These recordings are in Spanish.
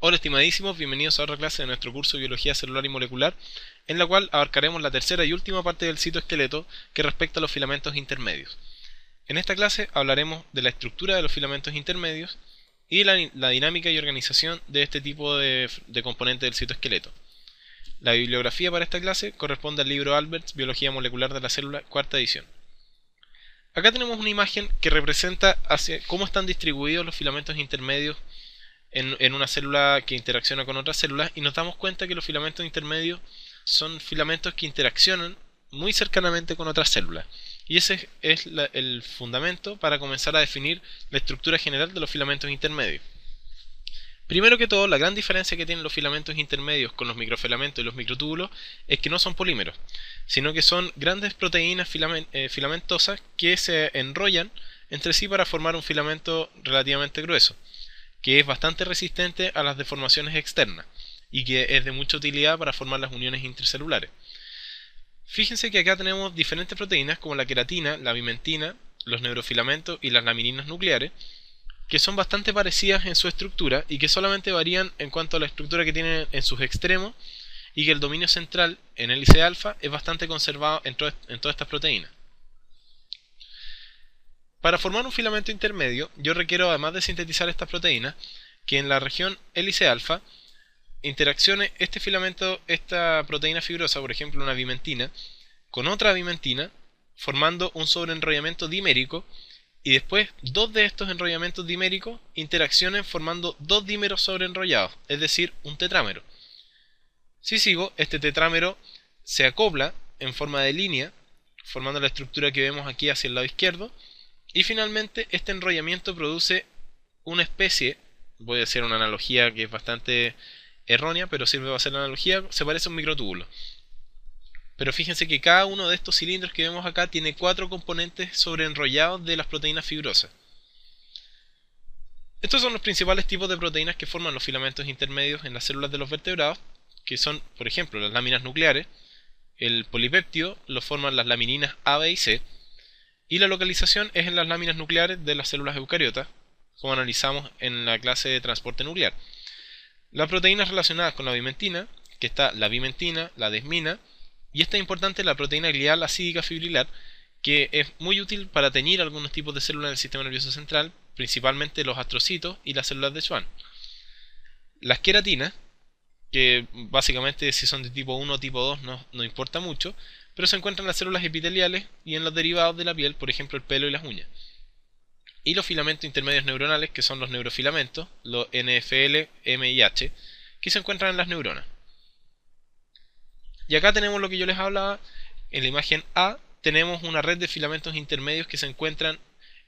Hola estimadísimos, bienvenidos a otra clase de nuestro curso de Biología Celular y Molecular, en la cual abarcaremos la tercera y última parte del citoesqueleto que respecta a los filamentos intermedios. En esta clase hablaremos de la estructura de los filamentos intermedios y la dinámica y organización de este tipo de componente del citoesqueleto. La bibliografía para esta clase corresponde al libro Alberts, Biología Molecular de la Célula, cuarta edición. Acá tenemos una imagen que representa cómo están distribuidos los filamentos intermedios en una célula que interacciona con otras células, y nos damos cuenta que los filamentos intermedios son filamentos que interaccionan muy cercanamente con otras células. Y ese es el fundamento para comenzar a definir la estructura general de los filamentos intermedios. Primero que todo, la gran diferencia que tienen los filamentos intermedios con los microfilamentos y los microtúbulos es que no son polímeros, sino que son grandes proteínas filamentosas que se enrollan entre sí para formar un filamento relativamente grueso, que es bastante resistente a las deformaciones externas y que es de mucha utilidad para formar las uniones intercelulares. Fíjense que acá tenemos diferentes proteínas como la queratina, la bimentina, los neurofilamentos y las lamininas nucleares, que son bastante parecidas en su estructura y que solamente varían en cuanto a la estructura que tienen en sus extremos, y que el dominio central en hélice alfa es bastante conservado en todas estas proteínas. Para formar un filamento intermedio, yo requiero, además de sintetizar estas proteínas, que en la región hélice alfa interaccione este filamento, esta proteína fibrosa, por ejemplo una bimentina, con otra bimentina, formando un sobreenrollamiento dimérico, y después dos de estos enrollamientos diméricos interaccionen formando dos dímeros sobreenrollados, es decir, un tetrámero. Si sigo, este tetrámero se acopla en forma de línea, formando la estructura que vemos aquí hacia el lado izquierdo, y finalmente este enrollamiento produce una especie, voy a hacer una analogía que es bastante errónea, pero sirve para hacer la analogía, se parece a un microtúbulo. Pero fíjense que cada uno de estos cilindros que vemos acá tiene 4 componentes sobreenrollados de las proteínas fibrosas. Estos son los principales tipos de proteínas que forman los filamentos intermedios en las células de los vertebrados, que son, por ejemplo, las láminas nucleares. El polipéptido lo forman las lamininas A, B y C, y la localización es en las láminas nucleares de las células eucariotas, como analizamos en la clase de transporte nuclear. Las proteínas relacionadas con la bimentina, que está la bimentina, la desmina, y esta es importante, la proteína glial acídica fibrilar, que es muy útil para teñir algunos tipos de células del sistema nervioso central, principalmente los astrocitos y las células de Schwann. Las queratinas, que básicamente si son de tipo 1 o tipo 2 no importa mucho, pero se encuentran en las células epiteliales y en los derivados de la piel, por ejemplo el pelo y las uñas. Y los filamentos intermedios neuronales, que son los neurofilamentos, los NFL, M y H, que se encuentran en las neuronas. Y acá tenemos lo que yo les hablaba. En la imagen A tenemos una red de filamentos intermedios que se encuentran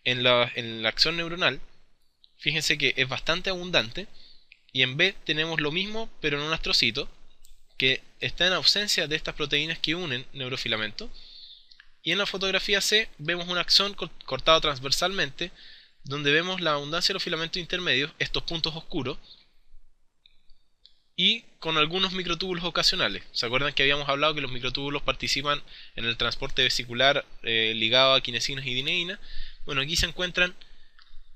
en la axón neuronal. Fíjense que es bastante abundante. Y en B tenemos lo mismo, pero en un astrocito, que está en ausencia de estas proteínas que unen neurofilamentos. Y en la fotografía C vemos un axón cortado transversalmente, donde vemos la abundancia de los filamentos intermedios, estos puntos oscuros, y con algunos microtúbulos ocasionales. ¿Se acuerdan que habíamos hablado que los microtúbulos participan en el transporte vesicular ligado a quinesinas y dineínas? Bueno, aquí se encuentran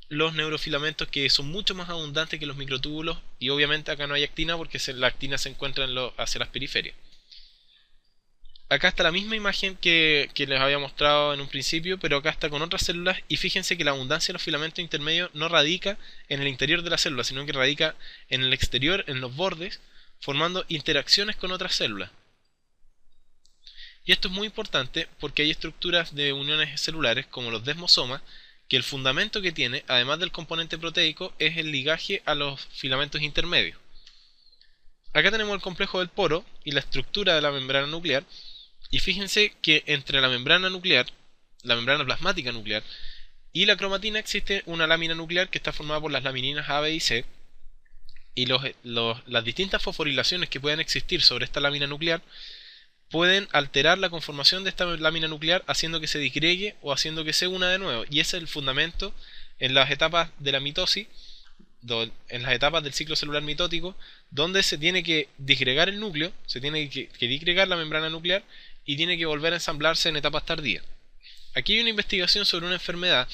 los neurofilamentos, que son mucho más abundantes que los microtúbulos, y obviamente acá no hay actina porque la actina se encuentra hacia las periferias. Acá está la misma imagen que les había mostrado en un principio, pero acá está con otras células, y fíjense que la abundancia de los filamentos intermedios no radica en el interior de la célula, sino que radica en el exterior, en los bordes, formando interacciones con otras células. Y esto es muy importante porque hay estructuras de uniones celulares, como los desmosomas, que el fundamento que tiene, además del componente proteico, es el ligaje a los filamentos intermedios. Acá tenemos el complejo del poro y la estructura de la membrana nuclear. Y fíjense que entre la membrana nuclear, la membrana plasmática nuclear, y la cromatina existe una lámina nuclear que está formada por las lamininas A, B y C. Y las distintas fosforilaciones que puedan existir sobre esta lámina nuclear pueden alterar la conformación de esta lámina nuclear, haciendo que se disgregue o haciendo que se una de nuevo. Y ese es el fundamento en las etapas de la mitosis, en las etapas del ciclo celular mitótico, donde se tiene que disgregar el núcleo, se tiene que disgregar la membrana nuclear, y tiene que volver a ensamblarse en etapas tardías. Aquí hay una investigación sobre una enfermedad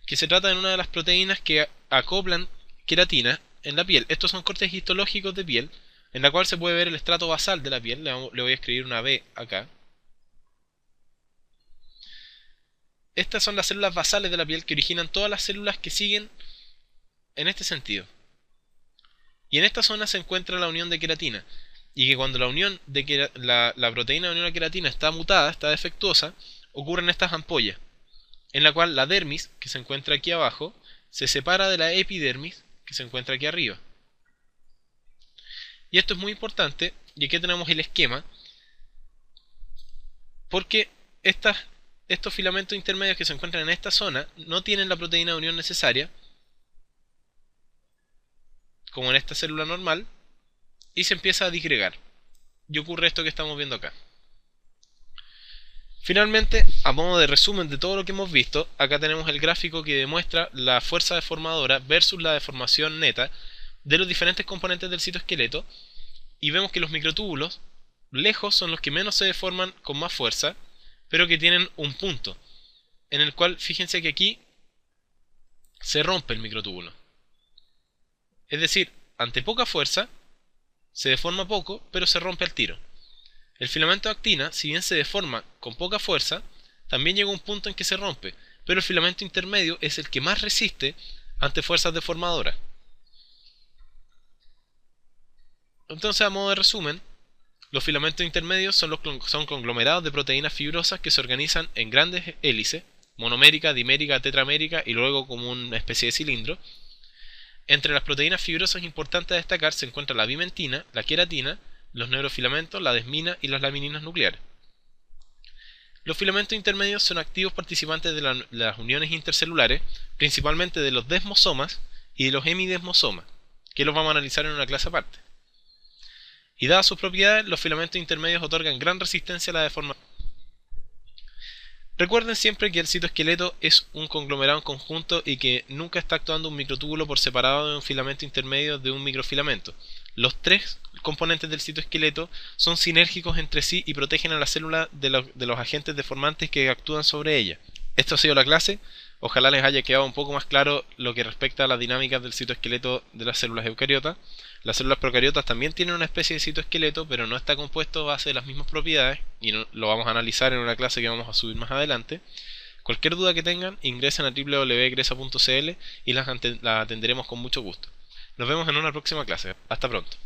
que se trata de una de las proteínas que acoplan queratina en la piel. Estos son cortes histológicos de piel, en la cual se puede ver el estrato basal de la piel. Le voy a escribir una B acá. Estas son las células basales de la piel que originan todas las células que siguen en este sentido. Y en esta zona se encuentra la unión de queratina. Y que cuando la unión de la proteína de unión a queratina está mutada, está defectuosa, ocurren estas ampollas, en la cual la dermis, que se encuentra aquí abajo, se separa de la epidermis, que se encuentra aquí arriba. Y esto es muy importante, y aquí tenemos el esquema, porque estos filamentos intermedios que se encuentran en esta zona no tienen la proteína de unión necesaria, como en esta célula normal, y se empieza a disgregar. Y ocurre esto que estamos viendo acá. Finalmente, a modo de resumen de todo lo que hemos visto, acá tenemos el gráfico que demuestra la fuerza deformadora versus la deformación neta de los diferentes componentes del citoesqueleto, y vemos que los microtúbulos lejos son los que menos se deforman con más fuerza, pero que tienen un punto, en el cual fíjense que aquí se rompe el microtúbulo. Es decir, ante poca fuerza, se deforma poco, pero se rompe al tiro. El filamento de actina, si bien se deforma con poca fuerza, también llega a un punto en que se rompe, pero el filamento intermedio es el que más resiste ante fuerzas deformadoras. Entonces, a modo de resumen, los filamentos intermedios son conglomerados de proteínas fibrosas que se organizan en grandes hélices, monomérica, dimérica, tetramérica y luego como una especie de cilindro. Entre las proteínas fibrosas importantes a destacar se encuentran la bimentina, la queratina, los neurofilamentos, la desmina y las lamininas nucleares. Los filamentos intermedios son activos participantes de las uniones intercelulares, principalmente de los desmosomas y de los hemidesmosomas, que los vamos a analizar en una clase aparte. Y dadas sus propiedades, los filamentos intermedios otorgan gran resistencia a la deformación. Recuerden siempre que el citoesqueleto es un conglomerado en conjunto y que nunca está actuando un microtúbulo por separado de un filamento intermedio de un microfilamento. Los tres componentes del citoesqueleto son sinérgicos entre sí y protegen a la célula de los agentes deformantes que actúan sobre ella. Esto ha sido la clase. Ojalá les haya quedado un poco más claro lo que respecta a las dinámicas del citoesqueleto de las células eucariotas. Las células procariotas también tienen una especie de citoesqueleto, pero no está compuesto a base de las mismas propiedades, y lo vamos a analizar en una clase que vamos a subir más adelante. Cualquier duda que tengan, ingresen a www.gresa.cl y las atenderemos con mucho gusto. Nos vemos en una próxima clase. Hasta pronto.